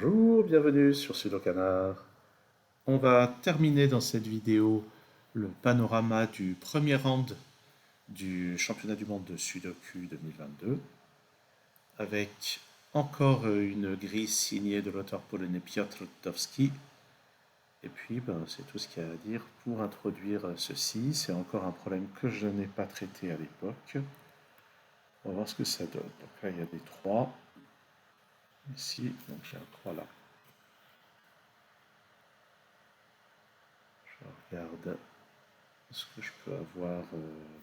Bonjour, bienvenue sur Sudo Canard. On va terminer dans cette vidéo le panorama du premier round du championnat du monde de Sudoku 2022 avec encore une grille signée de l'auteur polonais Piotr Lutowski. Et puis, c'est tout ce qu'il y a à dire pour introduire ceci. C'est encore un problème que je n'ai pas traité à l'époque. On va voir ce que ça donne. Donc là, il y a des 3. Ici, donc il y a un 3 là. Je regarde ce que je peux avoir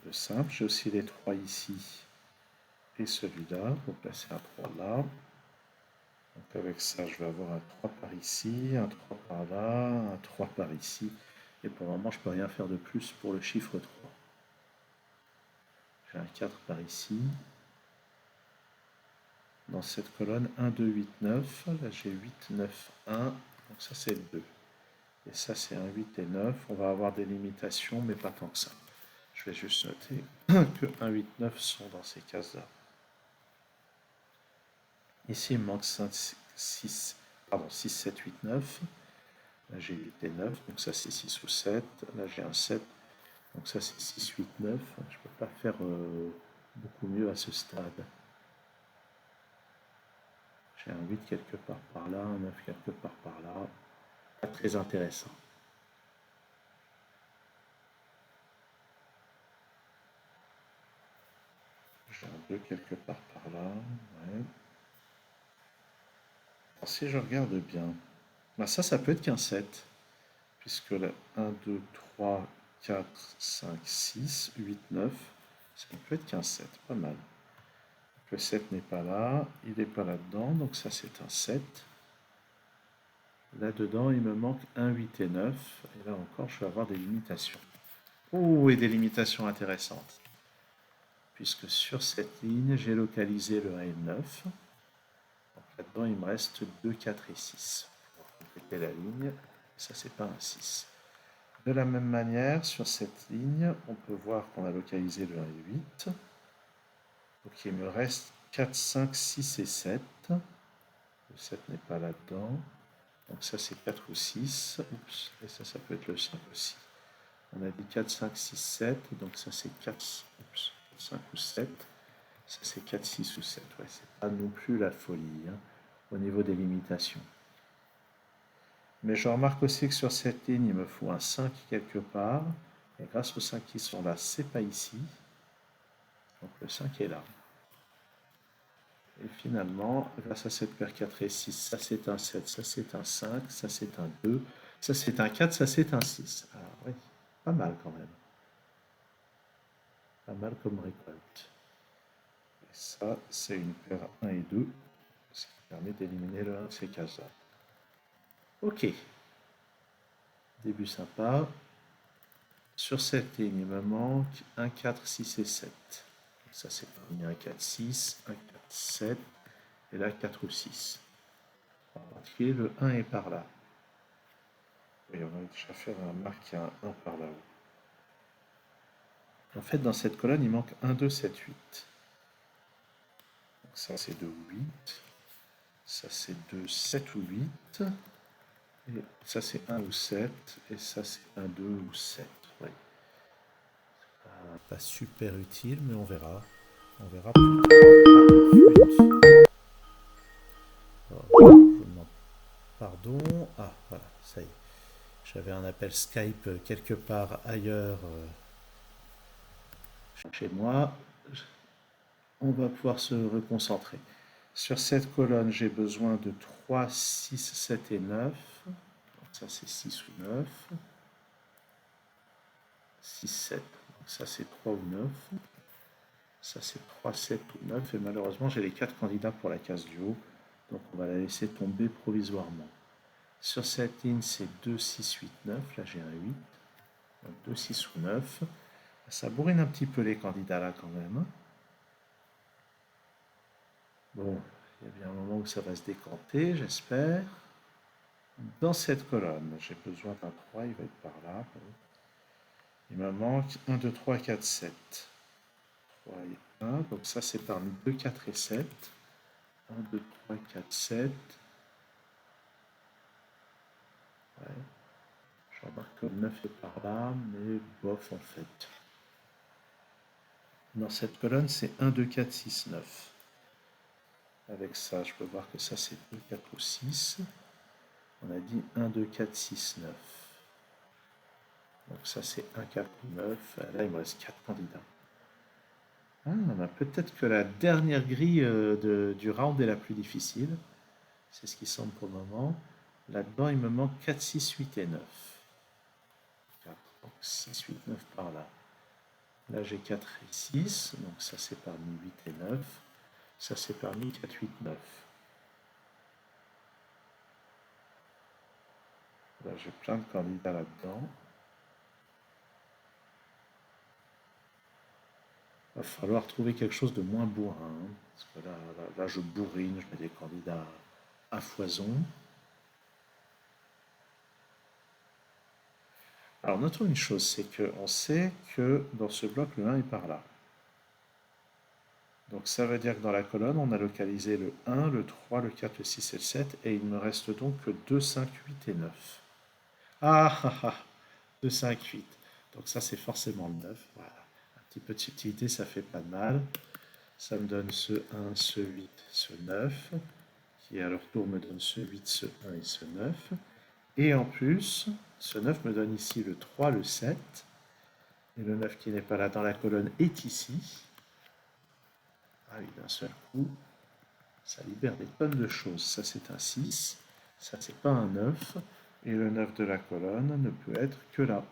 de simple. J'ai aussi les 3 ici et celui-là. Donc là, c'est un 3 là. Donc avec ça, je vais avoir un 3 par ici, un 3 par là, un 3 par ici. Et pour le moment, je ne peux rien faire de plus pour le chiffre 3. J'ai un 4 par ici. Dans cette colonne, 1, 2, 8, 9. Là, j'ai 8, 9, 1. Donc ça, c'est le 2. Et ça, c'est un 8 et 9. On va avoir des limitations, mais pas tant que ça. Je vais juste noter que 1, 8, 9 sont dans ces cases-là. Ici, il me manque 5, 6, 7, 8, 9. Là, j'ai 8 et 9, donc ça, c'est 6 ou 7. Là, j'ai un 7, donc ça, c'est 6, 8, 9. Je ne peux pas faire beaucoup mieux à ce stade. J'ai un 8 quelque part par là, un 9 quelque part par là. Pas très intéressant. J'ai un 2 quelque part par là. Ouais. Alors, si je regarde bien, ça peut être qu'un 7. Puisque là, 1, 2, 3, 4, 5, 6, 8, 9, ça peut être qu'un 7, pas mal. Le 7 n'est pas là, il n'est pas là-dedans, donc ça c'est un 7. Là-dedans, il me manque 1, 8 et 9, et là encore, je vais avoir des limitations. Oh, et des limitations intéressantes. Puisque sur cette ligne, j'ai localisé le 1 et le 9. Donc là-dedans, il me reste 2, 4 et 6. Pour compléter la ligne, ça c'est pas un 6. De la même manière, sur cette ligne, on peut voir qu'on a localisé le 1 et 8. Donc il me reste 4, 5, 6 et 7. Le 7 n'est pas là-dedans. Donc ça c'est 4 ou 6. Oups, et ça peut être le 5 aussi. On a dit 4, 5, 6, 7. Donc ça c'est 4, 5 ou 7. Ça c'est 4, 6 ou 7. Ouais, c'est pas non plus la folie au niveau des limitations. Mais je remarque aussi que sur cette ligne, il me faut un 5 quelque part. Et grâce aux 5 qui sont là, c'est pas ici. Donc le 5 est là. Et finalement, grâce à cette paire 4 et 6, ça c'est un 7, ça c'est un 5, ça c'est un 2, ça c'est un 4, ça c'est un 6. Alors oui, pas mal quand même. Pas mal comme récolte. Et ça, c'est une paire 1 et 2, ce qui permet d'éliminer le 1 de ces cases-là. Ok. Début sympa. Sur cette ligne, il me manque 1, 4, 6 et 7. Ça c'est parmi 1, 4, 6, 1, 4, 7, et là 4 ou 6. En particulier, le 1 est par là. Oui, on va déjà faire marquer un 1 par là-haut. En fait, dans cette colonne, il manque 1, 2, 7, 8. Donc ça, c'est 2 ou 8. Ça, c'est 2, 7 ou 8. Et ça, c'est 1 ou 7. Et ça, c'est 1, 2 ou 7. Oui. Pas super utile, mais on verra. On verra plus tard. Pardon. Ah, voilà, ça y est. J'avais un appel Skype quelque part ailleurs chez moi. On va pouvoir se reconcentrer. Sur cette colonne, j'ai besoin de 3, 6, 7 et 9. Donc ça, c'est 6 ou 9. 6, 7. Donc ça, c'est 3 ou 9. Ça, c'est 3, 7 ou 9. Et malheureusement, j'ai les 4 candidats pour la case du haut. Donc on va la laisser tomber provisoirement. Sur cette ligne, c'est 2, 6, 8, 9. Là, j'ai un 8. Donc 2, 6 ou 9. Ça bourrine un petit peu les candidats là quand même. Bon, il y a bien un moment où ça va se décanter, j'espère. Dans cette colonne, j'ai besoin d'un 3, il va être par là. Il me manque 1, 2, 3, 4, 7. 3 et 1, donc ça c'est parmi 2, 4 et 7. 1, 2, 3, 4, 7. Je remarque que le 9 est par là, mais bof en fait. Dans cette colonne, c'est 1, 2, 4, 6, 9. Avec ça, je peux voir que ça c'est 2, 4 ou 6. On a dit 1, 2, 4, 6, 9. Donc ça c'est 1, 4 ou 9. Là, il me reste 4 candidats. Ah, bah, peut-être que la dernière grille du round est la plus difficile. C'est ce qui semble pour le moment. Là-dedans, il me manque 4, 6, 8 et 9. 4, donc 6, 8, 9 par là. Là, j'ai 4 et 6, donc ça c'est parmi 8 et 9. Ça c'est parmi 4, 8, 9. Là, j'ai plein de candidats là-dedans. Il va falloir trouver quelque chose de moins bourrin, hein, parce que là, je bourrine, je mets des candidats à foison. Alors, notons une chose, c'est qu'on sait que dans ce bloc, le 1 est par là. Donc ça veut dire que dans la colonne, on a localisé le 1, le 3, le 4, le 6 et le 7, et il me reste donc que 2, 5, 8 et 9. Ah ah ah, 2, 5, 8. Donc ça, c'est forcément le 9. Voilà. Un petit peu de subtilité, ça fait pas de mal. Ça me donne ce 1, ce 8, ce 9, qui à leur tour me donne ce 8, ce 1 et ce 9. Et en plus, ce 9 me donne ici le 3, le 7, et le 9 qui n'est pas là dans la colonne est ici. Ah oui, d'un seul coup, ça libère des tonnes de choses. Ça, c'est un 6, ça, c'est pas un 9, et le 9 de la colonne ne peut être que là.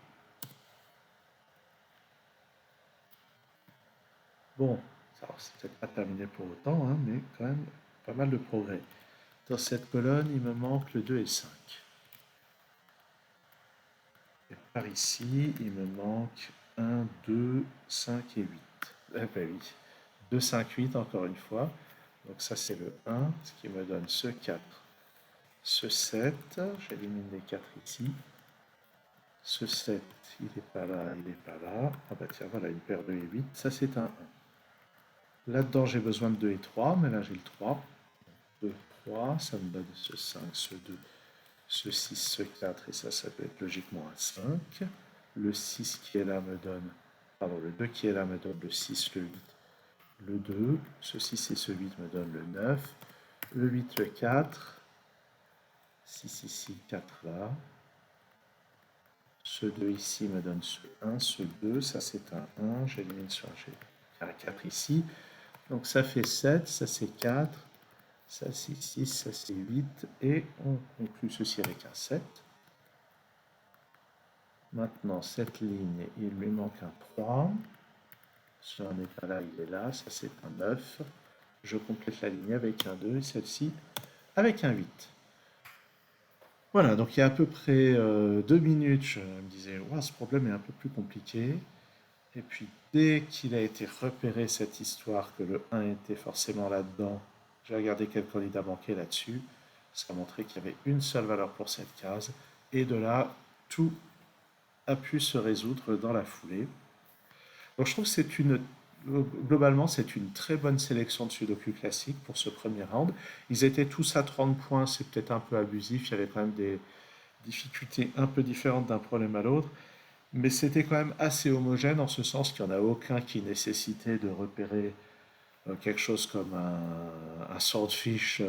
Bon, ça c'est peut-être pas terminé pour autant, hein, mais quand même pas mal de progrès. Dans cette colonne, il me manque le 2 et le 5. Et par ici, il me manque 1, 2, 5 et 8. Eh ben oui, 2, 5, 8 encore une fois. Donc ça c'est le 1, ce qui me donne ce 4, ce 7. J'élimine les 4 ici. Ce 7, il n'est pas là, il n'est pas là. Ah bah tiens, voilà, une paire de et 8, ça c'est un 1. Là-dedans, j'ai besoin de 2 et 3, mais là j'ai le 3. 2, 3, ça me donne ce 5, ce 2, ce 6, ce 4, et ça peut être logiquement un 5. Le 6 qui est là me donne, pardon, le 2 qui est là me donne le 6, le 8, le 2. Ce 6 et ce 8 me donnent le 9. Le 8, le 4. 6 ici, 4 là. Ce 2 ici me donne ce 1, ce 2, ça c'est un 1, j'élimine ce 1, j'ai un 4 ici. Donc ça fait 7, ça c'est 4, ça c'est 6, ça c'est 8, et on conclut ceci avec un 7. Maintenant, cette ligne, il lui manque un 3. Ce n'est pas là, il est là, ça c'est un 9. Je complète la ligne avec un 2, et celle-ci avec un 8. Voilà, donc il y a à peu près 2 minutes, je me disais, ouais, ce problème est un peu plus compliqué. Et puis dès qu'il a été repéré cette histoire que le 1 était forcément là-dedans, j'ai regardé quel candidat manquait là-dessus. Ça a montré qu'il y avait une seule valeur pour cette case. Et de là, tout a pu se résoudre dans la foulée. Donc je trouve que globalement, c'est une très bonne sélection de Sudoku classique pour ce premier round. Ils étaient tous à 30 points, c'est peut-être un peu abusif, il y avait quand même des difficultés un peu différentes d'un problème à l'autre, mais c'était quand même assez homogène en ce sens qu'il n'y en a aucun qui nécessitait de repérer quelque chose comme un swordfish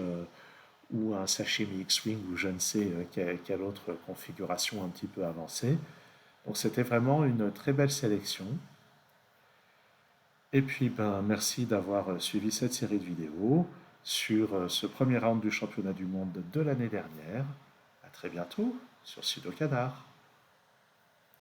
ou un sashimi X-Wing ou je ne sais quelle autre configuration un petit peu avancée. Donc c'était vraiment une très belle sélection. Et puis, ben, merci d'avoir suivi cette série de vidéos sur ce premier round du championnat du monde de l'année dernière. À très bientôt sur Sudokadar.